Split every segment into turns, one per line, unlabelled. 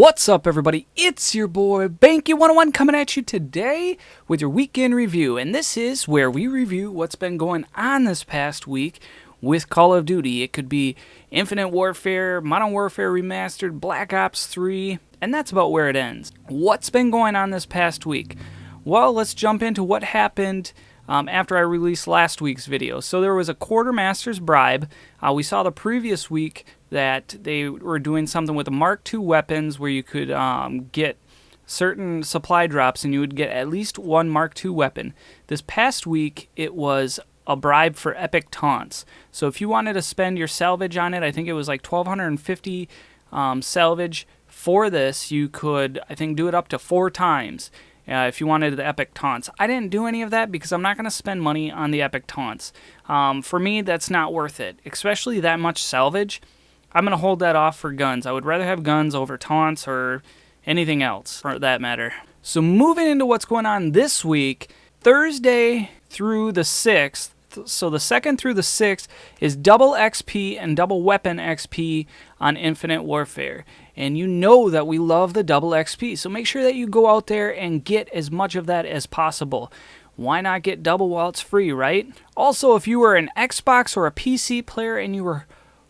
What's up, everybody? It's your boy Banky101 coming at you today with your weekend review, and this is where we review what's been going on this past week with Call of Duty. It could be Infinite Warfare, Modern Warfare Remastered, Black Ops 3, and that's about where it ends. What's been going on this past week? Well, let's jump into what happened after I released last week's video. So there was a quartermaster's bribe. We saw the previous week that they were doing something with the Mark II weapons where you could get certain supply drops and you would get at least one Mark II weapon. This past week it was a bribe for Epic Taunts. So if you wanted to spend your salvage on it, I think it was like 1,250 salvage for this, you could, I think, do it up to 4 times. If you wanted the Epic Taunts. I didn't do any of that because I'm not going to spend money on the Epic Taunts. For me, that's not worth it, especially that much salvage. I'm going to hold that off for guns. I would rather have guns over taunts or anything else, for that matter. So moving into what's going on this week, Thursday through the 6th, so the 2nd through the 6th is double XP and double weapon XP on Infinite Warfare. And you know that we love the double XP, so make sure that you go out there and get as much of that as possible. Why not get double while it's free, right? Also, if you were an Xbox or a PC player and you were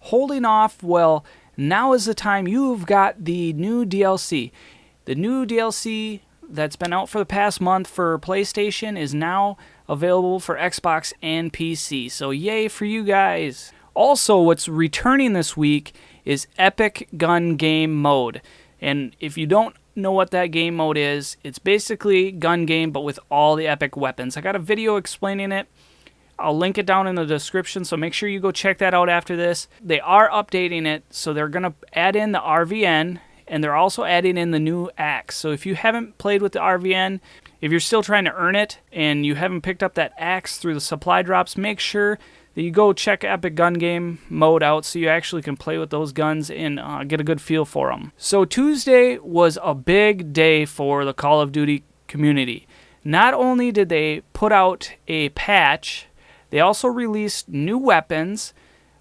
holding off, well, now is the time. You've got the new DLC. The new DLC that's been out for the past month for PlayStation is now available for Xbox and PC. So yay for you guys. Also, what's returning this week is Epic Gun Game Mode. And if you don't know what that game mode is, it's basically gun game but with all the epic weapons. I got a video explaining it. I'll link it down in the description, so make sure you go check that out after this. They are updating it, so they're going to add in the R-VN, and they're also adding in the new axe. So if you haven't played with the R-VN, if you're still trying to earn it, and you haven't picked up that axe through the supply drops, make sure that you go check Epic Gun Game Mode out so you actually can play with those guns and get a good feel for them. So Tuesday was a big day for the Call of Duty community. Not only did they put out a patch, they also released new weapons,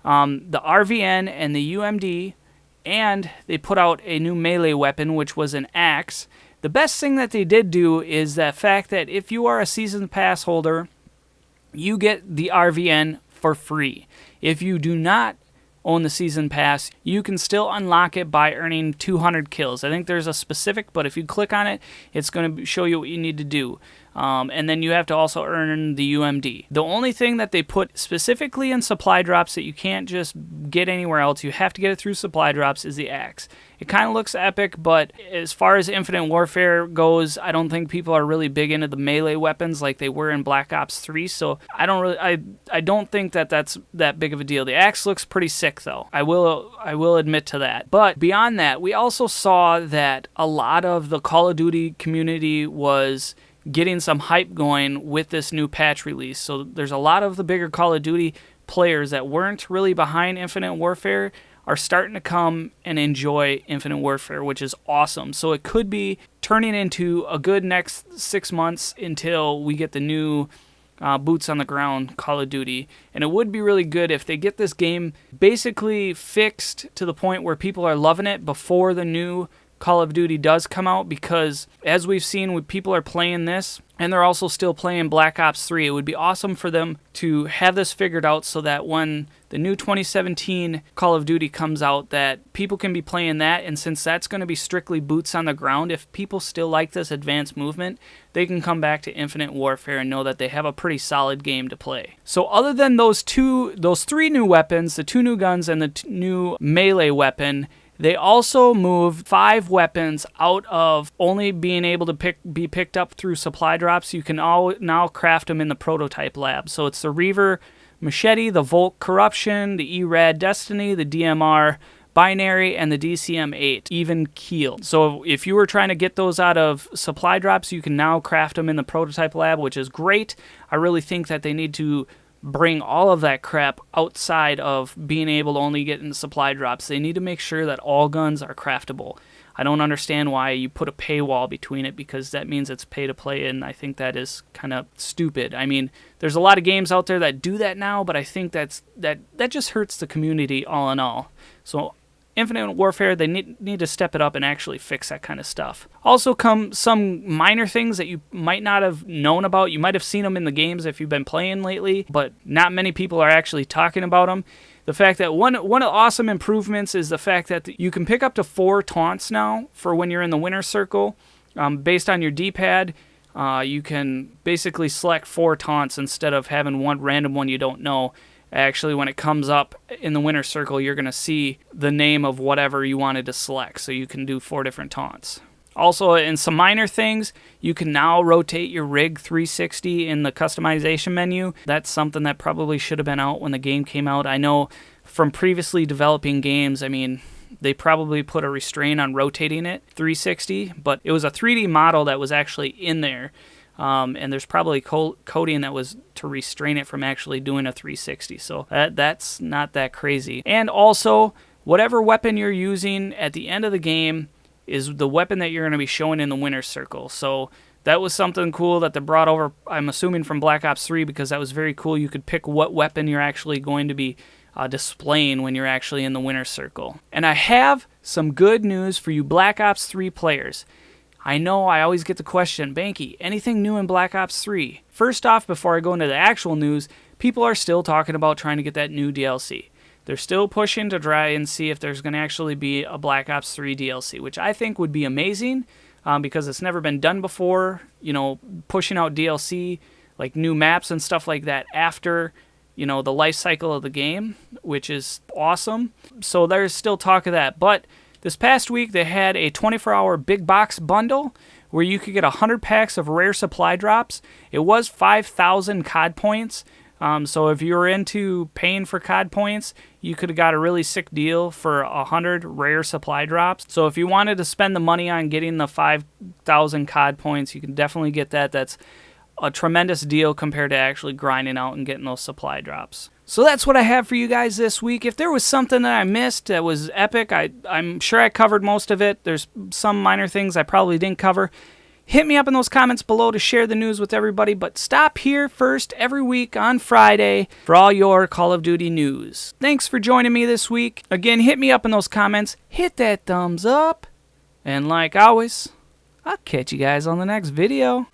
the R-VN and the UMD, and they put out a new melee weapon, which was an axe. The best thing that they did do is the fact that if you are a Season Pass holder, you get the R-VN for free. If you do not own the Season Pass, you can still unlock it by earning 200 kills. I think there's a specific, but if you click on it, it's going to show you what you need to do. And then you have to also earn the UMD. The only thing that they put specifically in supply drops that you can't just get anywhere else, you have to get it through supply drops, is the axe. It kind of looks epic, but as far as Infinite Warfare goes, I don't think people are really big into the melee weapons like they were in Black Ops 3, so I don't think that that's that big of a deal. The axe looks pretty sick though. I will admit to that. But beyond that, we also saw that a lot of the Call of Duty community was getting some hype going with this new patch release. So there's a lot of the bigger Call of Duty players that weren't really behind Infinite Warfare are starting to come and enjoy Infinite Warfare, which is awesome. So it could be turning into a good next 6 months until we get the new boots on the ground Call of Duty. And it would be really good if they get this game basically fixed to the point where people are loving it before the new Call of Duty does come out, because as we've seen, when people are playing this and they're also still playing Black Ops 3, it would be awesome for them to have this figured out so that when the new 2017 Call of Duty comes out, that people can be playing that. And since that's going to be strictly boots on the ground, if people still like this advanced movement, they can come back to Infinite Warfare and know that they have a pretty solid game to play. So other than those 3 new weapons, the 2 new guns and the new melee weapon, they also moved 5 weapons out of only being able to be picked up through supply drops. You can now craft them in the prototype lab. So it's the Reaver Machete, the Volk Corruption, the E-Rad Destiny, the DMR Binary, and the DCM-8, even Keel. So if you were trying to get those out of supply drops, you can now craft them in the prototype lab, which is great. I really think that they need to bring all of that crap outside of being able to only get in supply drops. They need to make sure that all guns are craftable. I don't understand why you put a paywall between it, because that means it's pay to play, and I think that is kind of stupid. I mean, there's a lot of games out there that do that now, but I think that just hurts the community all in all. So Infinite Warfare, they need to step it up and actually fix that kind of stuff. Also come some minor things that you might not have known about. You might have seen them in the games if you've been playing lately, but not many people are actually talking about them. The fact that one of the awesome improvements is the fact that you can pick up to 4 taunts now for when you're in the winner circle. Based on your D-pad, you can basically select 4 taunts instead of having one random one you don't know. Actually, when it comes up in the winner circle, you're going to see the name of whatever you wanted to select, so you can do 4 different taunts. Also, in some minor things, you can now rotate your rig 360 in the customization menu. That's something that probably should have been out when the game came out. I know from previously developing games, I mean, they probably put a restraint on rotating it 360, but it was a 3D model that was actually in there. And there's probably coding that was to restrain it from actually doing a 360. So that's not that crazy. And also, whatever weapon you're using at the end of the game is the weapon that you're going to be showing in the winner's circle. So that was something cool that they brought over, I'm assuming, from Black Ops 3, because that was very cool. You could pick what weapon you're actually going to be displaying when you're actually in the winner's circle. And I have some good news for you Black Ops 3 players. I know I always get the question, Banky, anything new in Black Ops 3? First off, before I go into the actual news, people are still talking about trying to get that new DLC. They're still pushing to try and see if there's going to actually be a Black Ops 3 DLC, which I think would be amazing because it's never been done before, you know, pushing out DLC, like new maps and stuff like that after, you know, the life cycle of the game, which is awesome. So there's still talk of that, but this past week, they had a 24-hour big box bundle where you could get 100 packs of rare supply drops. It was 5,000 COD points, so if you were into paying for COD points, you could have got a really sick deal for 100 rare supply drops. So if you wanted to spend the money on getting the 5,000 COD points, you can definitely get that. That's a tremendous deal compared to actually grinding out and getting those supply drops. So that's what I have for you guys this week. If there was something that I missed that was epic, I'm sure I covered most of it. There's some minor things I probably didn't cover. Hit me up in those comments below to share the news with everybody, but stop here first every week on Friday for all your Call of Duty news. Thanks for joining me this week. Again, hit me up in those comments, hit that thumbs up, and like always, I'll catch you guys on the next video.